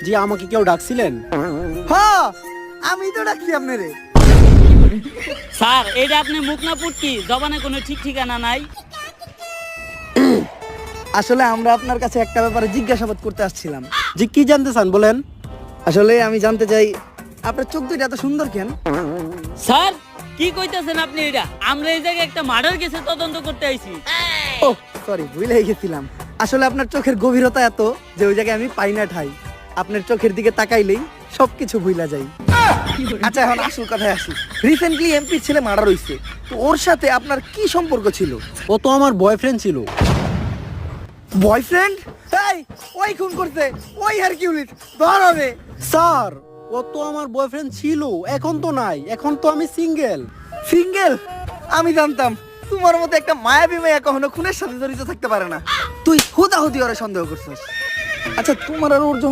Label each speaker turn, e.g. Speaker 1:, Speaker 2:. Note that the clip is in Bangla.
Speaker 1: জি, আমাকে কেউ ডাকছিলেন?
Speaker 2: হ্যাঁ, আমি তো ডাকছি আপনারে।
Speaker 3: স্যার এটা আপনি মুখ না পুটকি, জবানে কোনো ঠিক ঠিকানা নাই।
Speaker 2: আসলে আমরা আপনার কাছে একটা ব্যাপারে জিজ্ঞাসাবাদ করতে আসছিলাম।
Speaker 1: জি, কি জানতে চান বলেন?
Speaker 2: আসলে আমি জানতে চাই আপনার চোখ দুইটা এত সুন্দর কেন?
Speaker 3: স্যার কি কইতাছেন আপনি? এটা আমরা এই জায়গায় একটা মার্ডার কেসে তদন্ত করতে আইছি।
Speaker 2: ও সরি, ভুলে গেছিলাম। আসলে আপনার চোখের গভীরতা এত যে ওই জায়গায় আমি পাই না ঠাই। আপনার চোখের দিকে তাকাইলেই সবকিছু ভুলা যায়। আচ্ছা, এখন আসল কথায় আসি। রিসেন্টলি এমপির ছেলে মার্ডার হইছে, তো ওর সাথে আপনার কি সম্পর্ক ছিল?
Speaker 1: ও তো আমার বয়ফ্রেন্ড ছিল।
Speaker 2: বয়ফ্রেন্ড? এই, ওই খুন করছে, ওই হারকিউলিস ধর হবে।
Speaker 1: স্যার, ও তো আমার বয়ফ্রেন্ড ছিল, এখন তো নাই, এখন তো আমি সিঙ্গেল।
Speaker 2: সিঙ্গেল? আমি জানতাম তোমার মতো একটা মায়াবী মেয়ে কখনো খুনের সাথে জড়িত থাকতে পারে না। তুই হুদাহুদি ওরে সন্দেহ করছিস। আচ্ছা, তোমার আর ওর